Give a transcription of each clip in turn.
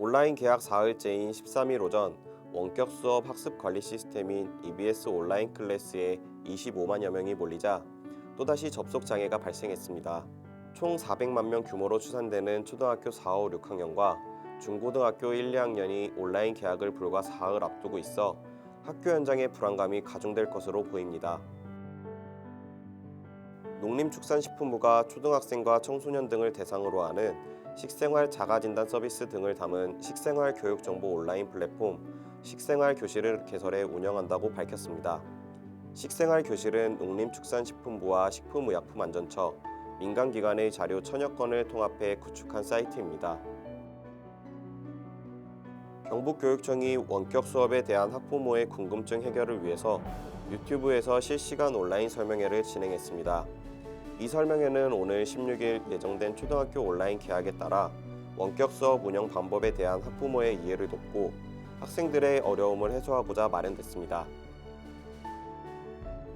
온라인 개학 사흘째인 13일 오전 원격 수업 학습 관리 시스템인 EBS 온라인 클래스에 25만여 명이 몰리자 또다시 접속 장애가 발생했습니다. 총 400만 명 규모로 추산되는 초등학교 4, 5, 6학년과 중고등학교 1, 2학년이 온라인 개학을 불과 사흘 앞두고 있어 학교 현장의 불안감이 가중될 것으로 보입니다. 농림축산식품부가 초등학생과 청소년 등을 대상으로 하는 식생활 자가진단 서비스 등을 담은 식생활 교육 정보 온라인 플랫폼 식생활 교실을 개설해 운영한다고 밝혔습니다. 식생활 교실은 농림축산식품부와 식품의약품안전처, 민간기관의 자료 천여 건을 통합해 구축한 사이트입니다. 경북교육청이 원격 수업에 대한 학부모의 궁금증 해결을 위해서 유튜브에서 실시간 온라인 설명회를 진행했습니다. 이 설명회는 오늘 16일 예정된 초등학교 온라인 개학에 따라 원격 수업 운영 방법에 대한 학부모의 이해를 돕고 학생들의 어려움을 해소하고자 마련됐습니다.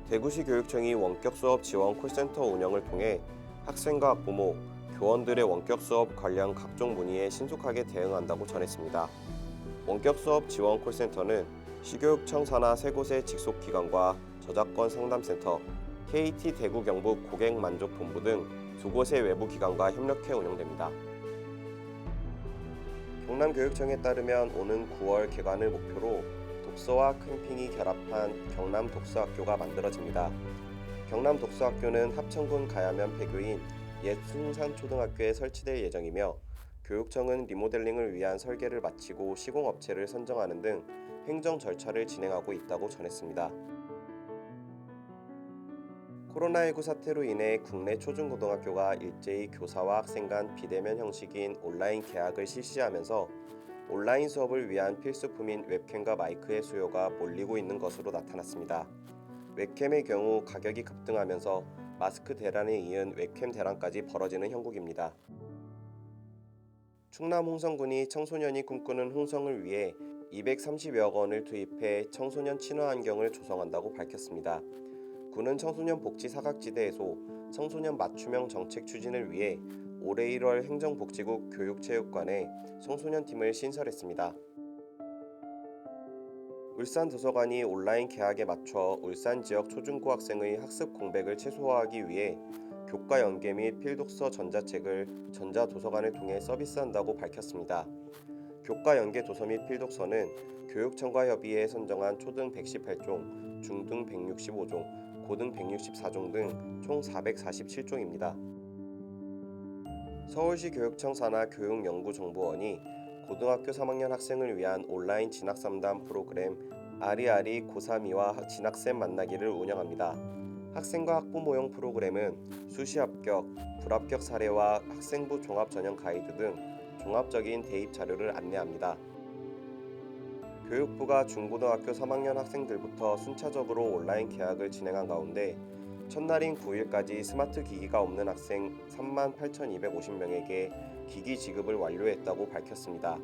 대구시 교육청이 원격 수업 지원 콜센터 운영을 통해 학생과 학부모, 교원들의 원격 수업 관련 각종 문의에 신속하게 대응한다고 전했습니다. 원격 수업 지원 콜센터는 시교육청 산하 3곳의 직속기관과 저작권 상담센터, KT 대구 경북 고객만족본부 등 2곳의 외부 기관과 협력해 운영됩니다. 경남교육청에 따르면 오는 9월 개관을 목표로 독서와 캠핑이 결합한 경남 독서학교가 만들어집니다. 경남 독서학교는 합천군 가야면 폐교인 옛 숭산초등학교에 설치될 예정이며 교육청은 리모델링을 위한 설계를 마치고 시공업체를 선정하는 등 행정 절차를 진행하고 있다고 전했습니다. 코로나19 사태로 인해 국내 초중고등학교가 일제히 교사와 학생 간 비대면 형식인 온라인 개학을 실시하면서 온라인 수업을 위한 필수품인 웹캠과 마이크의 수요가 몰리고 있는 것으로 나타났습니다. 웹캠의 경우 가격이 급등하면서 마스크 대란에 이은 웹캠 대란까지 벌어지는 형국입니다. 충남 홍성군이 청소년이 꿈꾸는 홍성을 위해 230여 원을 투입해 청소년 친화 환경을 조성한다고 밝혔습니다. 군은 청소년 복지 사각지대에서 청소년 맞춤형 정책 추진을 위해 올해 1월 행정복지국 교육체육관에 청소년팀을 신설했습니다. 울산 도서관이 온라인 개학에 맞춰 울산 지역 초중고 학생의 학습 공백을 최소화하기 위해 교과 연계 및 필독서 전자책을 전자도서관을 통해 서비스한다고 밝혔습니다. 교과 연계 도서 및 필독서는 교육청과 협의해 선정한 초등 118종, 중등 165종, 고등 164종 등 총 447종입니다. 서울시 교육청 산하 교육연구정보원이 고등학교 3학년 학생을 위한 온라인 진학상담 프로그램 아리아리 고3이와 진학생 만나기를 운영합니다. 학생과 학부모용 프로그램은 수시 합격, 불합격 사례와 학생부 종합 전형 가이드 등 종합적인 대입 자료를 안내합니다. 교육부가 중고등학교 3학년 학생들부터 순차적으로 온라인 개학을 진행한 가운데 첫날인 9일까지 스마트 기기가 없는 학생 38,250명에게 기기 지급을 완료했다고 밝혔습니다.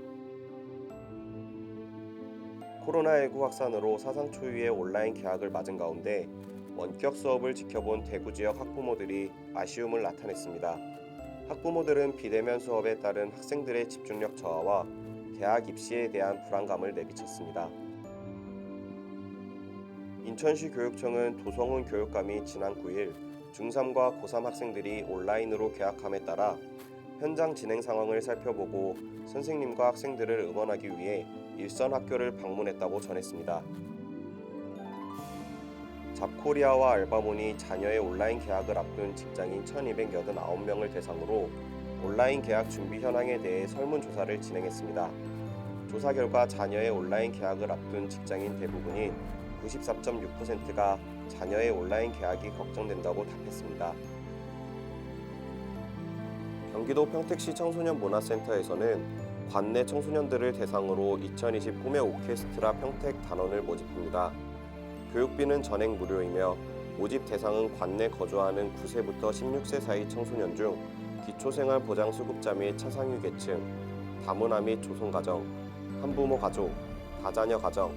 코로나19 확산으로 사상 초유의 온라인 개학을 맞은 가운데 원격 수업을 지켜본 대구 지역 학부모들이 아쉬움을 나타냈습니다. 학부모들은 비대면 수업에 따른 학생들의 집중력 저하와 대학 입시에 대한 불안감을 내비쳤습니다. 인천시 교육청은 도성훈 교육감이 지난 9일 중3과 고3 학생들이 온라인으로 개학함에 따라 현장 진행 상황을 살펴보고 선생님과 학생들을 응원하기 위해 일선 학교를 방문했다고 전했습니다. 잡코리아와 알바몬이 자녀의 온라인 개학을 앞둔 직장인 1,289명을 대상으로 온라인 개학 준비 현황에 대해 설문조사를 진행했습니다. 조사 결과 자녀의 온라인 개학을 앞둔 직장인 대부분인 94.6%가 자녀의 온라인 개학이 걱정된다고 답했습니다. 경기도 평택시 청소년 문화센터에서는 관내 청소년들을 대상으로 2020 꿈의 오케스트라 평택 단원을 모집합니다. 교육비는 전액 무료이며 모집 대상은 관내 거주하는 9세부터 16세 사이 청소년 중 기초생활보장수급자 및 차상위 계층, 다문화 및 조성가정, 한부모 가족, 다자녀 가정,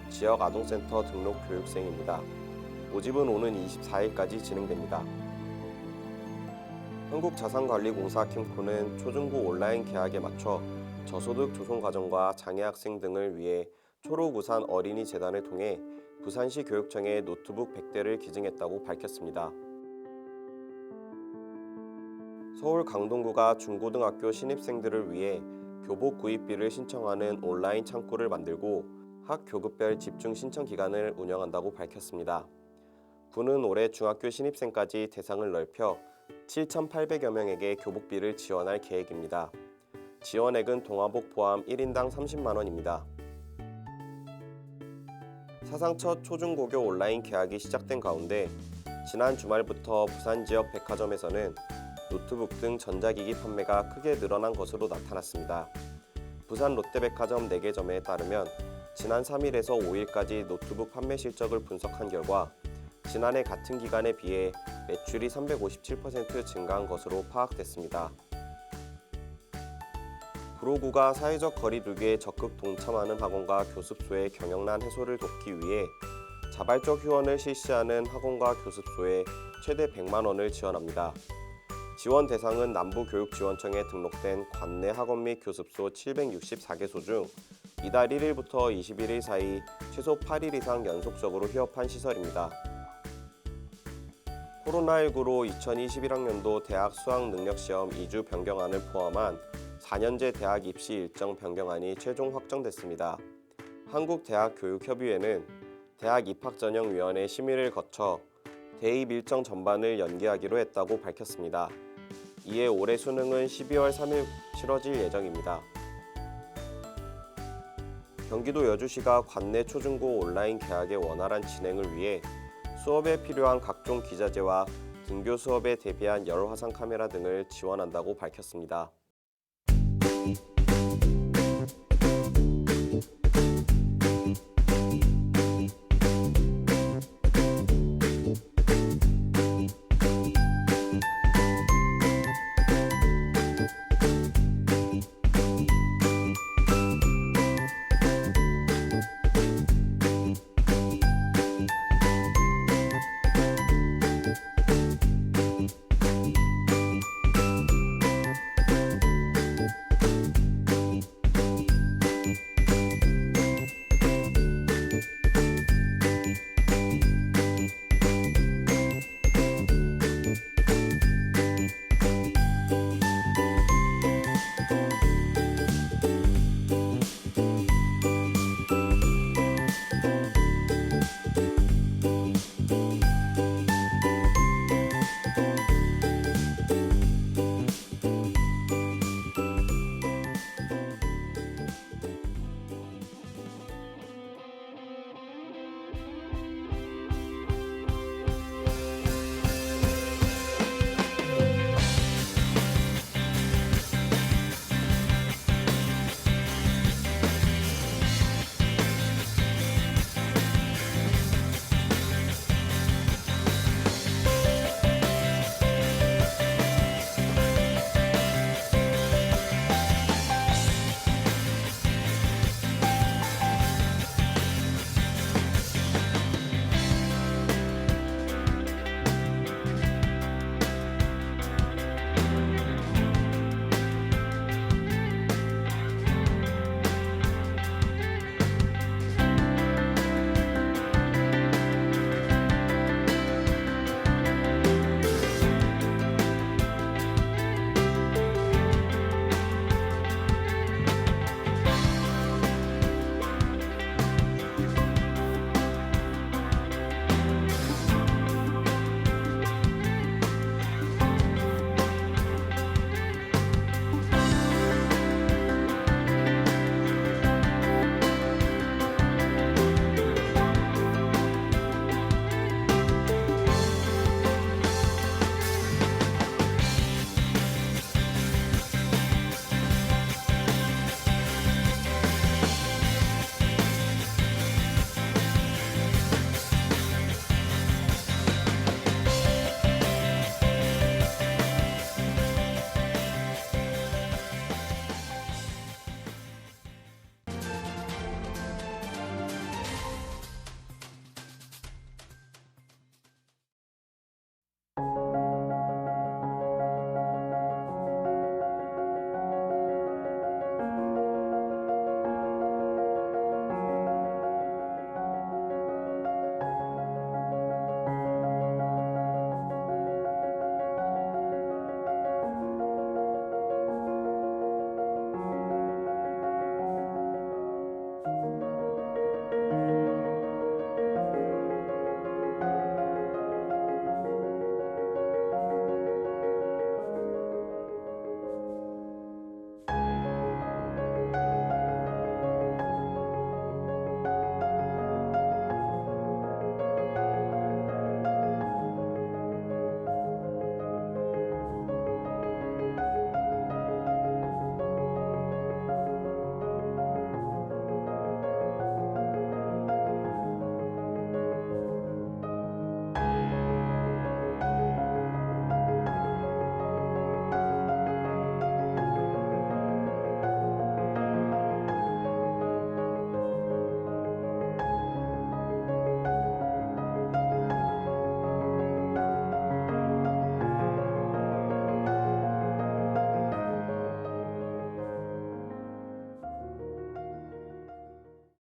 지역 아동센터 등록 교육생입니다. 모집은 오는 24일까지 진행됩니다. 한국자산관리공사 캠코는 초중고 온라인 개학에 맞춰 저소득 조선가정과 장애 학생 등을 위해 초록우산 어린이재단을 통해 부산시 교육청에 노트북 100대를 기증했다고 밝혔습니다. 서울 강동구가 중고등학교 신입생들을 위해 교복 구입비를 신청하는 온라인 창구를 만들고 학 교급별 집중 신청 기간을 운영한다고 밝혔습니다. 구는 올해 중학교 신입생까지 대상을 넓혀 7,800여 명에게 교복비를 지원할 계획입니다. 지원액은 동화복 포함 1인당 30만 원입니다. 사상 첫 초중고교 온라인 개학이 시작된 가운데 지난 주말부터 부산 지역 백화점에서는 노트북 등 전자기기 판매가 크게 늘어난 것으로 나타났습니다. 부산 롯데백화점 4개점에 따르면 지난 3일에서 5일까지 노트북 판매 실적을 분석한 결과 지난해 같은 기간에 비해 매출이 357% 증가한 것으로 파악됐습니다. 구로구가 사회적 거리 두기에 적극 동참하는 학원과 교습소의 경영난 해소를 돕기 위해 자발적 휴원을 실시하는 학원과 교습소에 최대 100만 원을 지원합니다. 지원 대상은 남부교육지원청에 등록된 관내 학원 및 교습소 764개소 중 이달 1일부터 21일 사이 최소 8일 이상 연속적으로 휴업한 시설입니다. 코로나19로 2021학년도 대학 수학능력시험 2주 변경안을 포함한 4년제 대학 입시 일정 변경안이 최종 확정됐습니다. 한국대학교육협의회는 대학입학전형위원회 심의를 거쳐 대입 일정 전반을 연기하기로 했다고 밝혔습니다. 이에 올해 수능은 12월 3일 치러질 예정입니다. 경기도 여주시가 관내 초중고 온라인 개학의 원활한 진행을 위해 수업에 필요한 각종 기자재와 등교 수업에 대비한 열화상 카메라 등을 지원한다고 밝혔습니다.